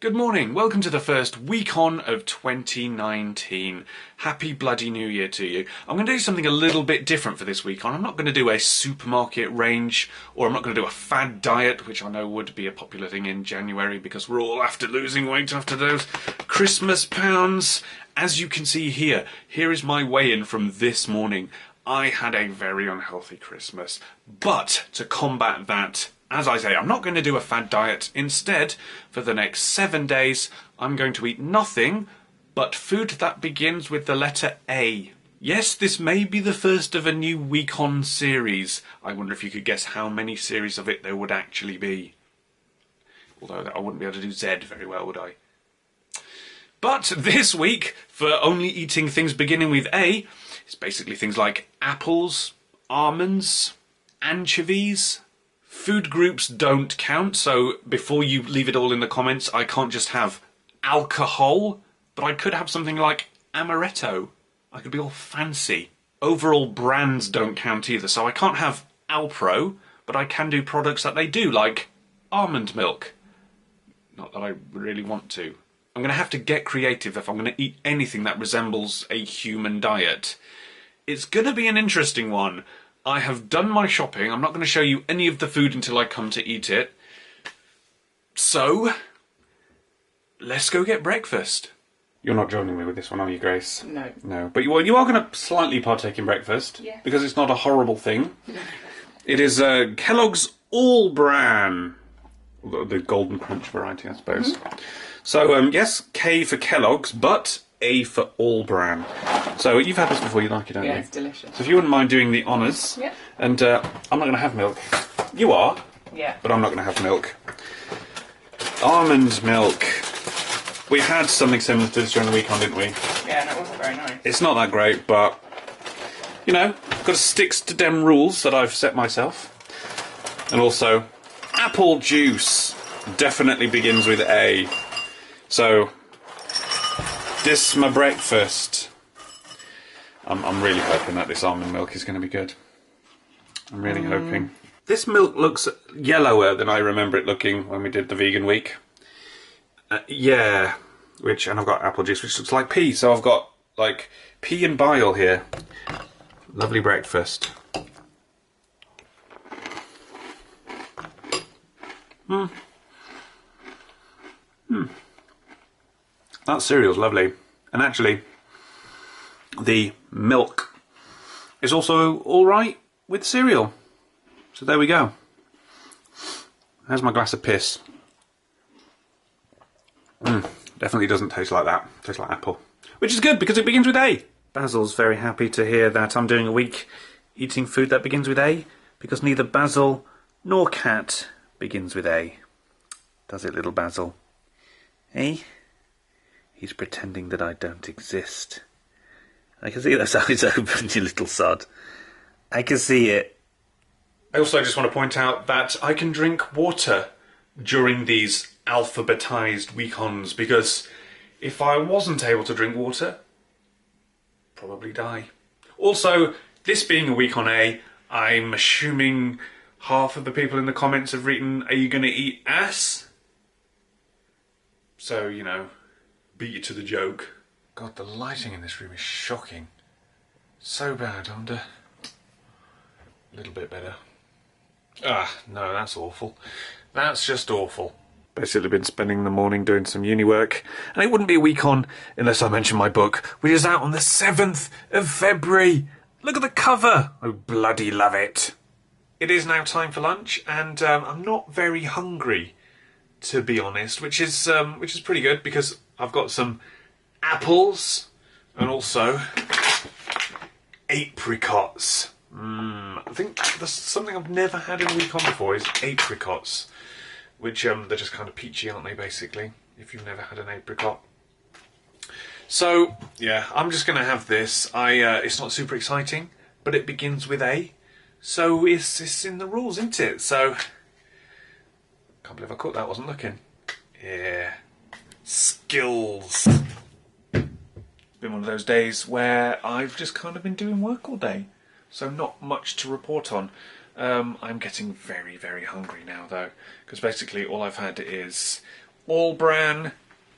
Good morning, welcome to the first week on of 2019. Happy bloody New Year to you. I'm going to do something a little bit different for this week on. I'm not going to do a supermarket range, or I'm not going to do a fad diet, which I know would be a popular thing in January because we're all after losing weight after those Christmas pounds. As you can see here, here is my weigh-in from this morning. I had a very unhealthy Christmas, but to combat that, as I say, I'm not going to do a fad diet. Instead, for the next 7 days, I'm going to eat nothing but food that begins with the letter A. Yes, this may be the first of a new week on series. I wonder if you could guess how many series of it there would actually be. Although I wouldn't be able to do Z very well, would I? But this week, for only eating things beginning with A, it's basically things like apples, almonds, anchovies. Food groups don't count, so before you leave it all in the comments, I can't just have alcohol, but I could have something like amaretto. I could be all fancy. Overall brands don't count either, so I can't have Alpro, but I can do products that they do, like almond milk. Not that I really want to. I'm going to have to get creative if I'm going to eat anything that resembles a human diet. It's going to be an interesting one. I have done my shopping. I'm not going to show you any of the food until I come to eat it. So, let's go get breakfast. You're not joining me with this one, are you, Grace? No. No, but you are going to slightly partake in breakfast. Yeah. Because it's not a horrible thing. It is Kellogg's All Bran. The Golden Crunch variety, I suppose. Mm-hmm. So, yes, K for Kellogg's, but A for All Bran. So you've had this before, you like it, don't you? Yeah, it's delicious. So if you wouldn't mind doing the honours. Yeah. And I'm not going to have milk. You are. Yeah. But I'm not going to have milk. Almond milk. We had something similar to this during the weekend, didn't we? Yeah, and it wasn't very nice. It's not that great, but, you know, got to stick to them rules that I've set myself. And also, apple juice definitely begins with A. So, this is my breakfast. I'm really hoping that this almond milk is going to be good. I'm really hoping. This milk looks yellower than I remember it looking when we did the vegan week. Yeah, and I've got apple juice, which looks like pea. So I've got, like, pea and bile here. Lovely breakfast. That cereal's lovely. And actually, the milk is also alright with cereal. So there we go. There's my glass of piss. Definitely doesn't taste like that. Tastes like apple. Which is good because it begins with A. Basil's very happy to hear that I'm doing a week eating food that begins with A, because neither Basil nor cat begins with A. Does it, little Basil? Eh? He's pretending that I don't exist. I can see those eyes open, you little sod. I can see it. I also just want to point out that I can drink water during these alphabetized week-ons, because if I wasn't able to drink water, I'd probably die. Also, this being a week on A, I'm assuming half of the people in the comments have written, "Are you going to eat ass?" So, you know, beat you to the joke. God, the lighting in this room is shocking. So bad, I wonder. A little bit better. Ah, no, that's awful. That's just awful. Basically been spending the morning doing some uni work, and it wouldn't be a week on unless I mentioned my book, which is out on the 7th of February. Look at the cover. I bloody love it. It is now time for lunch, and I'm not very hungry, to be honest, which is pretty good because I've got some apples and also apricots. I think there's something I've never had in a week on before is apricots, which they're just kind of peachy, aren't they, basically, if you've never had an apricot. So, yeah, I'm just going to have this. It's not super exciting, but it begins with A, so it's in the rules, isn't it? So, can't believe I caught that, wasn't looking. Yeah. Skills. It's been one of those days where I've just kind of been doing work all day, so not much to report on. I'm getting very, very hungry now, though, because basically all I've had is all bran,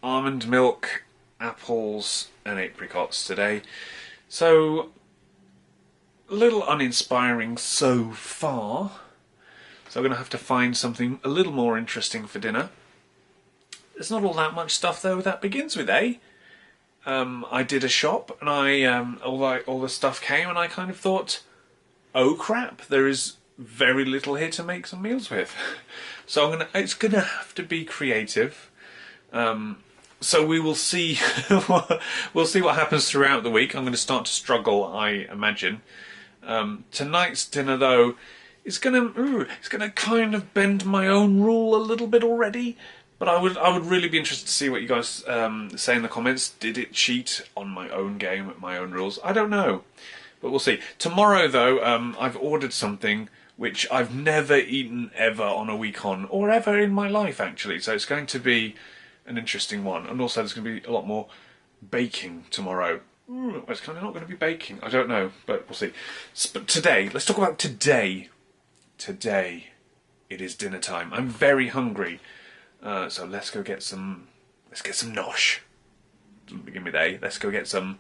almond milk, apples and apricots today. So, a little uninspiring so far. So I'm going to have to find something a little more interesting for dinner. There's not all that much stuff though that begins with A. I did a shop and all the stuff came and I kind of thought, oh crap, there is very little here to make some meals with. So it's gonna have to be creative. So we will see. We'll see what happens throughout the week. I'm going to start to struggle, I imagine. Tonight's dinner though is gonna kind of bend my own rule a little bit already. But I would really be interested to see what you guys say in the comments. Did it cheat on my own game, my own rules? I don't know, but we'll see. Tomorrow, though, I've ordered something which I've never eaten ever on a week-on, or ever in my life, actually. So it's going to be an interesting one. And also there's going to be a lot more baking tomorrow. It's kind of not going to be baking. I don't know, but we'll see. But today, let's talk about today. Today, it is dinner time. I'm very hungry. So let's go get some. Let's get some nosh. Doesn't begin with A. Let's go get some.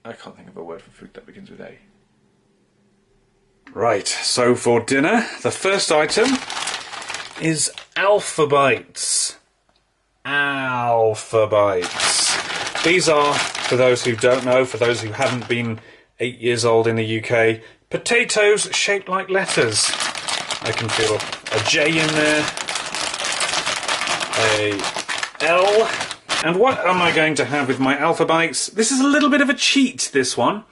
I can't think of a word for food that begins with A. Right. So for dinner, the first item is Alpha Bites. Alpha Bites. These are, for those who don't know, for those who haven't been 8 years old in the UK, potatoes shaped like letters. I can feel a J in there, a L, and what am I going to have with my Alpha Bites? This is a little bit of a cheat, this one,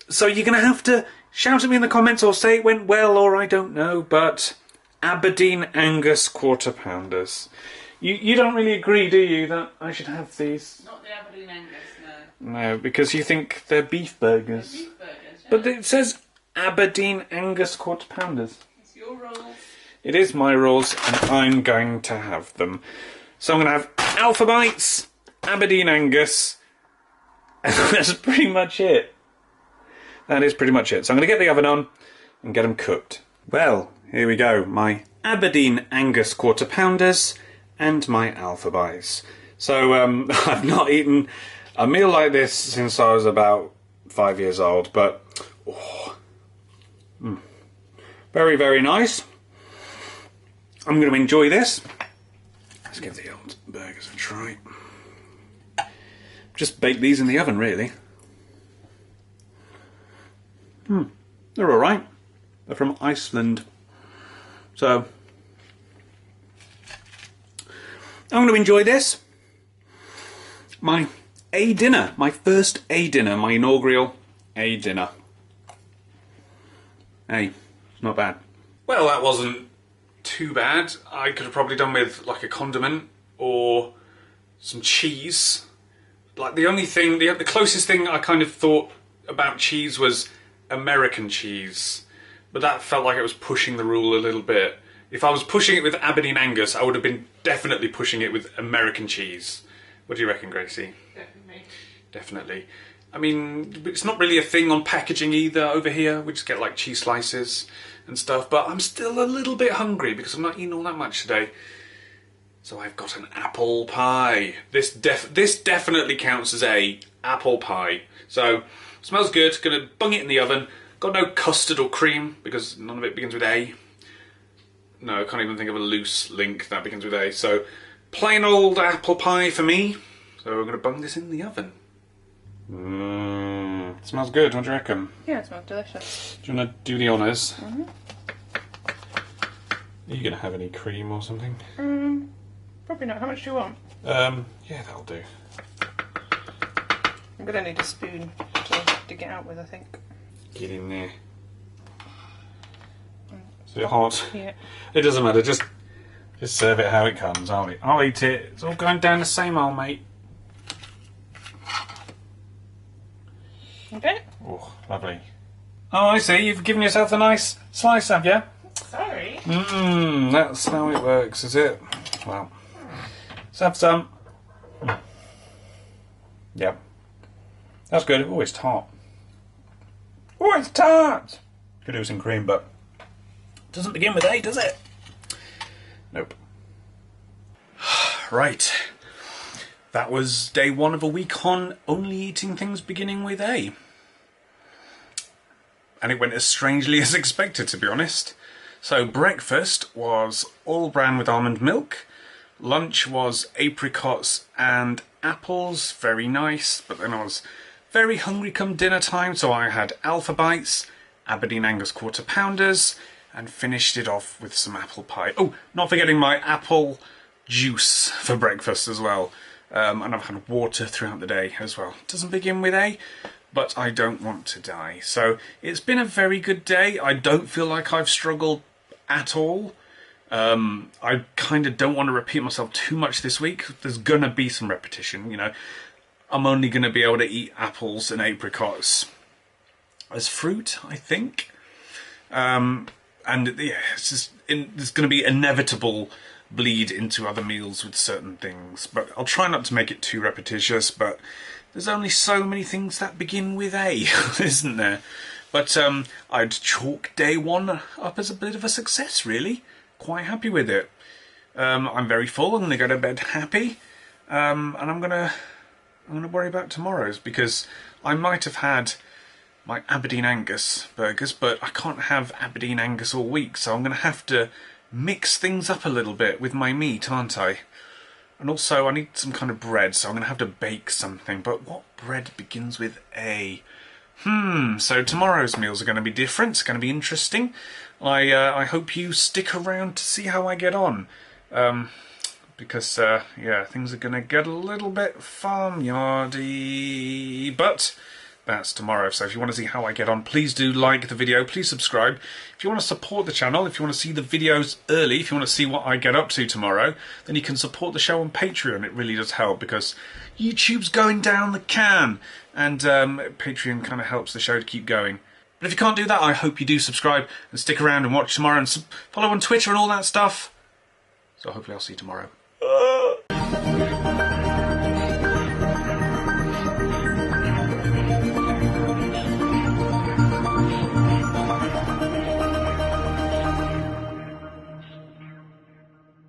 so you're going to have to shout at me in the comments or say it went well or I don't know, but Aberdeen Angus Quarter Pounders. You don't really agree, do you, that I should have these? Not the Aberdeen Angus, no. No, because you think they're beef burgers. They're beef burgers, yeah. But it says Aberdeen Angus Quarter Pounders. Your rules. It is my rules, and I'm going to have them. So I'm going to have Alpha Bites, Aberdeen Angus, and that's pretty much it. That is pretty much it. So I'm going to get the oven on and get them cooked. Well, here we go. My Aberdeen Angus Quarter Pounders and my Alpha Bites. So I've not eaten a meal like this since I was about 5 years old, but very, very nice. I'm going to enjoy this. Let's give the old burgers a try. Just bake these in the oven, really. They're alright. They're from Iceland. So, I'm going to enjoy this. My A dinner. My first A dinner. My inaugural A dinner. Hey. Not bad. Well, that wasn't too bad. I could have probably done with like a condiment or some cheese. Like the only thing, the closest thing I kind of thought about cheese was American cheese. But that felt like it was pushing the rule a little bit. If I was pushing it with Aberdeen Angus, I would have been definitely pushing it with American cheese. What do you reckon, Gracie? Definitely. Definitely. I mean, it's not really a thing on packaging either over here. We just get like cheese slices and stuff. But I'm still a little bit hungry because I'm not eating all that much today. So I've got an apple pie. This definitely counts as a apple pie. So smells good. Gonna bung it in the oven. Got no custard or cream because none of it begins with A. No, I can't even think of a loose link that begins with A. So plain old apple pie for me. So we're gonna bung this in the oven. Smells good. What do you reckon? Yeah, it smells delicious. Do you want to do the honours? Are you going to have any cream or something? Probably not. How much do you want? Yeah, that'll do. I'm going to need a spoon to dig it out with, I think. Get in there. Is it hot? Yeah. It doesn't matter. Just serve it how it comes. I'll eat it. It's all going down the same hole, mate. Okay. Oh, lovely. Oh, I see. You've given yourself a nice slice, have you? Sorry. That's how it works, is it? Well, let's have some. Yep. That's good. Oh, it's tart. Oh, it's tart! Could do some cream, but it doesn't begin with A, does it? Nope. Right. That was day one of a week on only eating things beginning with A. And it went as strangely as expected, to be honest. So breakfast was all bran with almond milk. Lunch was apricots and apples, very nice. But then I was very hungry come dinner time, so I had Alpha Bites, Aberdeen Angus quarter pounders, and finished it off with some apple pie. Oh, not forgetting my apple juice for breakfast as well. And I've had water throughout the day as well. Doesn't begin with A, but I don't want to die. So it's been a very good day. I don't feel like I've struggled at all. I kind of don't want to repeat myself too much this week. There's going to be some repetition, you know. I'm only going to be able to eat apples and apricots as fruit, I think. And yeah, it's just there's going to be inevitable bleed into other meals with certain things. But I'll try not to make it too repetitious, but there's only so many things that begin with A, isn't there? But I'd chalk day one up as a bit of a success, really. Quite happy with it. I'm very full. I'm going to go to bed happy. And I'm going to worry about tomorrow's, because I might have had my Aberdeen Angus burgers, but I can't have Aberdeen Angus all week, so I'm going to have to mix things up a little bit with my meat, aren't I? And also I need some kind of bread, so I'm going to have to bake something. But what bread begins with A? So tomorrow's meals are going to be different. It's going to be interesting. I hope you stick around to see how I get on. Because, yeah, things are going to get a little bit farmyardy. But that's tomorrow. So if you want to see how I get on, please do like the video. Please subscribe. If you want to support the channel, if you want to see the videos early, if you want to see what I get up to tomorrow, then you can support the show on Patreon. It really does help, because YouTube's going down the can. And Patreon kind of helps the show to keep going. But if you can't do that, I hope you do subscribe and stick around and watch tomorrow and follow on Twitter and all that stuff. So hopefully I'll see you tomorrow.